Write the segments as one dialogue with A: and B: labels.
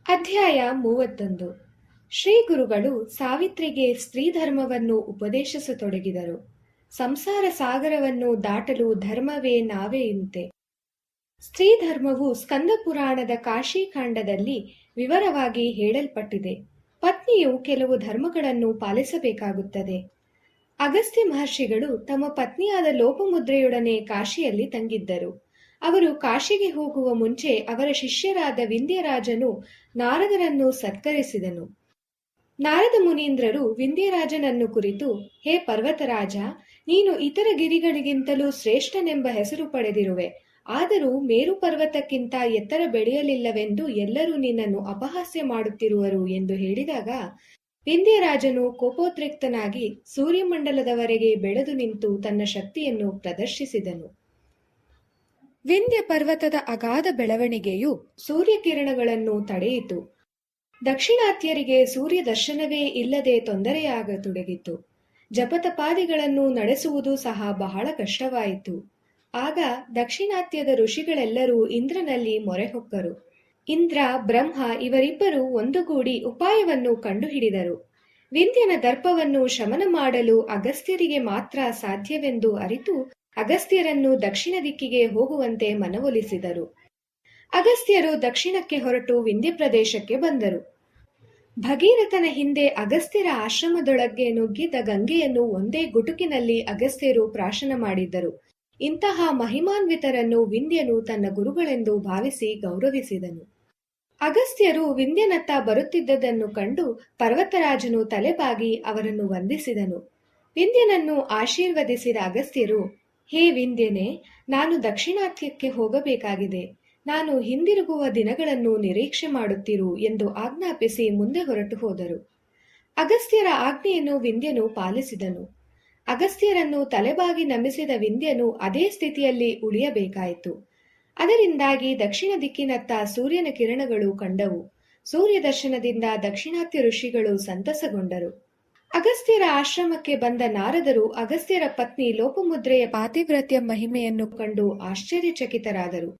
A: ಅಧ್ಯಾಯ 31. ಶ್ರೀ ಗುರುಗಳು ಸಾವಿತ್ರಿಗೆ ಸ್ತ್ರೀ ಧರ್ಮವನ್ನು ಉಪದೇಶಿಸತೊಡಗಿದರು. ಸಂಸಾರ ಸಾಗರವನ್ನು ದಾಟಲು ಧರ್ಮವೇ ನಾವೆಯಂತೆ. ಸ್ತ್ರೀ ಧರ್ಮವು ಸ್ಕಂದ ಪುರಾಣದ ಕಾಶಿಖಂಡದಲ್ಲಿ ವಿವರವಾಗಿ ಹೇಳಲ್ಪಟ್ಟಿದೆ. ಪತ್ನಿಯು ಕೆಲವು ಧರ್ಮಗಳನ್ನು ಪಾಲಿಸಬೇಕಾಗುತ್ತದೆ. ಅಗಸ್ತ್ಯ ಮಹರ್ಷಿಗಳು ತಮ್ಮ ಪತ್ನಿಯಾದ ಲೋಪಮುದ್ರೆಯೊಡನೆ ಕಾಶಿಯಲ್ಲಿ ತಂಗಿದ್ದರು. ಅವರು ಕಾಶಿಗೆ ಹೋಗುವ ಮುಂಚೆ ಅವರ ಶಿಷ್ಯರಾದ ವಿಂಧ್ಯರಾಜನು ನಾರದರನ್ನು ಸತ್ಕರಿಸಿದನು. ನಾರದ ಮುನೀಂದ್ರರು ವಿಂಧ್ಯರಾಜನನ್ನು ಕುರಿತು, ಹೇ ಪರ್ವತರಾಜ, ನೀನು ಇತರ ಗಿರಿಗಳಿಗಿಂತಲೂ ಶ್ರೇಷ್ಠನೆಂಬ ಹೆಸರು ಪಡೆದಿರುವೆ. ಆದರೂ ಮೇರು ಪರ್ವತಕ್ಕಿಂತ ಎತ್ತರ ಬೆಳೆಯಲಿಲ್ಲವೆಂದು ಎಲ್ಲರೂ ನಿನ್ನನ್ನು ಅಪಹಾಸ್ಯ ಮಾಡುತ್ತಿರುವರು ಎಂದು ಹೇಳಿದಾಗ, ವಿಂಧ್ಯರಾಜನು ಕೋಪೋದ್ರಿಕ್ತನಾಗಿ ಸೂರ್ಯಮಂಡಲದವರೆಗೆ ಬೆಳೆದು ನಿಂತು ತನ್ನ ಶಕ್ತಿಯನ್ನು ಪ್ರದರ್ಶಿಸಿದನು. ವಿಂಧ್ಯ ಪರ್ವತದ ಅಗಾಧ ಬೆಳವಣಿಗೆಯು ಸೂರ್ಯಕಿರಣಗಳನ್ನು ತಡೆಯಿತು. ದಕ್ಷಿಣಾತ್ಯರಿಗೆ ಸೂರ್ಯ ದರ್ಶನವೇ ಇಲ್ಲದೆ ತೊಂದರೆಯಾಗತೊಡಗಿತು. ಜಪತಪಾದಿಗಳನ್ನು ನಡೆಸುವುದು ಸಹ ಬಹಳ ಕಷ್ಟವಾಯಿತು. ಆಗ ದಕ್ಷಿಣಾತ್ಯದ ಋಷಿಗಳೆಲ್ಲರೂ ಇಂದ್ರನಲ್ಲಿ ಮೊರೆಹೊಕ್ಕರು. ಇಂದ್ರ, ಬ್ರಹ್ಮ ಇವರಿಬ್ಬರು ಒಂದುಗೂಡಿ ಉಪಾಯವನ್ನು ಕಂಡುಹಿಡಿದರು. ವಿಂಧ್ಯನ ದರ್ಪವನ್ನು ಶಮನ ಮಾಡಲು ಅಗಸ್ತ್ಯರಿಗೆ ಮಾತ್ರ ಸಾಧ್ಯವೆಂದು ಅರಿತು ಅಗಸ್ತ್ಯರನ್ನು ದಕ್ಷಿಣ ದಿಕ್ಕಿಗೆ ಹೋಗುವಂತೆ ಮನವೊಲಿಸಿದರು. ಅಗಸ್ತ್ಯರು ದಕ್ಷಿಣಕ್ಕೆ ಹೊರಟು ವಿಂಧ್ಯ ಪ್ರದೇಶಕ್ಕೆ ಬಂದರು. ಭಗೀರಥನ ಹಿಂದೆ ಅಗಸ್ತ್ಯರ ಆಶ್ರಮದೊಳಗೆ ನುಗ್ಗಿದ್ದ ಗಂಗೆಯನ್ನು ಒಂದೇ ಗುಟುಕಿನಲ್ಲಿ ಅಗಸ್ತ್ಯರು ಪ್ರಾಶನ ಮಾಡಿದ್ದರು. ಇಂತಹ ಮಹಿಮಾನ್ವಿತರನ್ನು ವಿಂಧ್ಯನು ತನ್ನ ಗುರುಗಳೆಂದು ಭಾವಿಸಿ ಗೌರವಿಸಿದನು. ಅಗಸ್ತ್ಯರು ವಿಂಧ್ಯನತ್ತ ಬರುತ್ತಿದ್ದುದನ್ನು ಕಂಡು ಪರ್ವತರಾಜನು ತಲೆಬಾಗಿ ಅವರನ್ನು ವಂದಿಸಿದನು. ವಿಂಧ್ಯನನ್ನು ಆಶೀರ್ವದಿಸಿದ ಅಗಸ್ತ್ಯರು, ಹೇ ವಿಂಧ್ಯನೇ, ನಾನು ದಕ್ಷಿಣಾತ್ಯಕ್ಕೆ ಹೋಗಬೇಕಾಗಿದೆ. ನಾನು ಹಿಂದಿರುಗುವ ದಿನಗಳನ್ನು ನಿರೀಕ್ಷೆ ಮಾಡುತ್ತಿರು ಎಂದು ಆಜ್ಞಾಪಿಸಿ ಮುಂದೆ ಹೊರಟು ಹೋದರು. ಅಗಸ್ತ್ಯರ ಆಜ್ಞೆಯನ್ನು ವಿಂಧ್ಯನು ಪಾಲಿಸಿದನು. ಅಗಸ್ತ್ಯರನ್ನು ತಲೆಬಾಗಿ ನಮಿಸಿದ ವಿಂಧ್ಯನು ಅದೇ ಸ್ಥಿತಿಯಲ್ಲಿ ಉಳಿಯಬೇಕಾಯಿತು. ಅದರಿಂದಾಗಿ ದಕ್ಷಿಣ ದಿಕ್ಕಿನತ್ತ ಸೂರ್ಯನ ಕಿರಣಗಳು ಕಂಡವು. ಸೂರ್ಯ ದರ್ಶನದಿಂದ ದಕ್ಷಿಣಾತ್ಯ ಋಷಿಗಳು ಸಂತಸಗೊಂಡರು. ಅಗಸ್ತ್ಯರ ಆಶ್ರಮಕ್ಕೆ ಬಂದ ನಾರದರು ಅಗಸ್ತ್ಯರ ಪತ್ನಿ ಲೋಪಮುದ್ರೆಯ ಪಾತಿವ್ರತ್ಯ ಮಹಿಮೆಯನ್ನು ಕಂಡು ಆಶ್ಚರ್ಯಚಕಿತರಾದರು.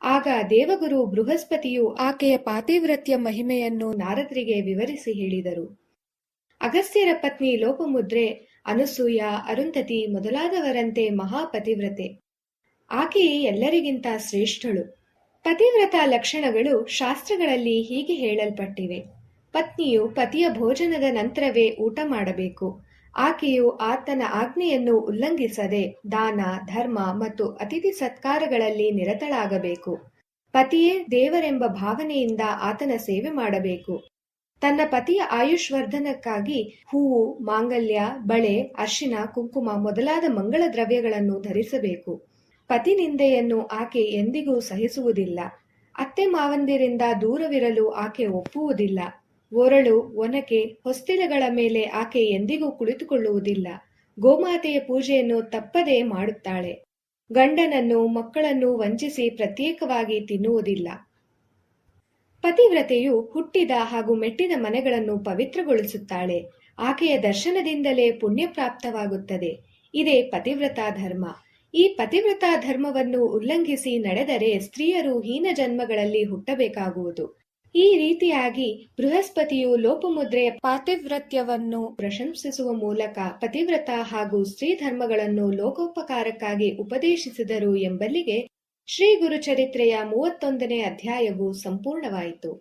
A: ಆಗ ದೇವಗುರು ಬೃಹಸ್ಪತಿಯು ಆಕೆಯ ಪಾತಿವ್ರತ್ಯ ಮಹಿಮೆಯನ್ನು ನಾರದರಿಗೆ ವಿವರಿಸಿ ಹೇಳಿದರು. ಅಗಸ್ತ್ಯರ ಪತ್ನಿ ಲೋಪಮುದ್ರೆ ಅನಸೂಯ, ಅರುಂಧತಿ ಮೊದಲಾದವರಂತೆ ಮಹಾಪತಿವ್ರತೆ. ಆಕೆಯೇ ಎಲ್ಲರಿಗಿಂತ ಶ್ರೇಷ್ಠಳು. ಪತಿವ್ರತ ಲಕ್ಷಣಗಳು ಶಾಸ್ತ್ರಗಳಲ್ಲಿ ಹೀಗೆ ಹೇಳಲ್ಪಟ್ಟಿವೆ. ಪತ್ನಿಯು ಪತಿಯ ಭೋಜನದ ನಂತರವೇ ಊಟ ಮಾಡಬೇಕು. ಆಕೆಯು ಆತನ ಆಜ್ಞೆಯನ್ನು ಉಲ್ಲಂಘಿಸದೆ ದಾನ, ಧರ್ಮ ಮತ್ತು ಅತಿಥಿ ಸತ್ಕಾರಗಳಲ್ಲಿ ನಿರತಳಾಗಬೇಕು. ಪತಿಯೇ ದೇವರೆಂಬ ಭಾವನೆಯಿಂದ ಆತನ ಸೇವೆ ಮಾಡಬೇಕು. ತನ್ನ ಪತಿಯ ಆಯುಷ್ವರ್ಧನಕ್ಕಾಗಿ ಹೂವು, ಮಾಂಗಲ್ಯ, ಬಳೆ, ಅರ್ಶಿನ, ಕುಂಕುಮ ಮೊದಲಾದ ಮಂಗಳ ದ್ರವ್ಯಗಳನ್ನು ಧರಿಸಬೇಕು. ಪತಿ ನಿಂದೆಯನ್ನು ಆಕೆ ಎಂದಿಗೂ ಸಹಿಸುವುದಿಲ್ಲ. ಅತ್ತೆ ಮಾವಂದಿರಿಂದ ದೂರವಿರಲು ಆಕೆ ಒಪ್ಪುವುದಿಲ್ಲ. ಒರಳು, ಒನಕೆ, ಹೊಸ್ತಿಲಗಳ ಮೇಲೆ ಆಕೆ ಎಂದಿಗೂ ಕುಳಿತುಕೊಳ್ಳುವುದಿಲ್ಲ. ಗೋಮಾತೆಯ ಪೂಜೆಯನ್ನು ತಪ್ಪದೇ ಮಾಡುತ್ತಾಳೆ. ಗಂಡನನ್ನು, ಮಕ್ಕಳನ್ನು ವಂಚಿಸಿ ಪ್ರತ್ಯೇಕವಾಗಿ ತಿನ್ನುವುದಿಲ್ಲ. ಪತಿವ್ರತೆಯು ಹುಟ್ಟಿದ ಹಾಗೂ ಮೆಟ್ಟಿದ ಮನೆಗಳನ್ನು ಪವಿತ್ರಗೊಳಿಸುತ್ತಾಳೆ. ಆಕೆಯ ದರ್ಶನದಿಂದಲೇ ಪುಣ್ಯ ಪ್ರಾಪ್ತವಾಗುತ್ತದೆ. ಇದೇ ಪತಿವ್ರತಾ ಧರ್ಮ. ಈ ಪತಿವ್ರತಾ ಧರ್ಮವನ್ನು ಉಲ್ಲಂಘಿಸಿ ನಡೆದರೆ ಸ್ತ್ರೀಯರು ಹೀನ ಜನ್ಮಗಳಲ್ಲಿ ಹುಟ್ಟಬೇಕಾಗುವುದು. ಈ ರೀತಿಯಾಗಿ ಬೃಹಸ್ಪತಿಯು ಲೋಪಮುದ್ರೆಯ ಪಾತಿವ್ರತ್ಯವನ್ನು ಪ್ರಶಂಸಿಸುವ ಮೂಲಕ ಪತಿವ್ರತ ಹಾಗೂ ಸ್ತ್ರೀ ಧರ್ಮಗಳನ್ನು ಲೋಕೋಪಕಾರಕ್ಕಾಗಿ ಉಪದೇಶಿಸಿದರು ಎಂಬಲ್ಲಿಗೆ ಶ್ರೀ ಗುರುಚರಿತ್ರೆಯ 31ನೇ ಅಧ್ಯಾಯವು ಸಂಪೂರ್ಣವಾಯಿತು.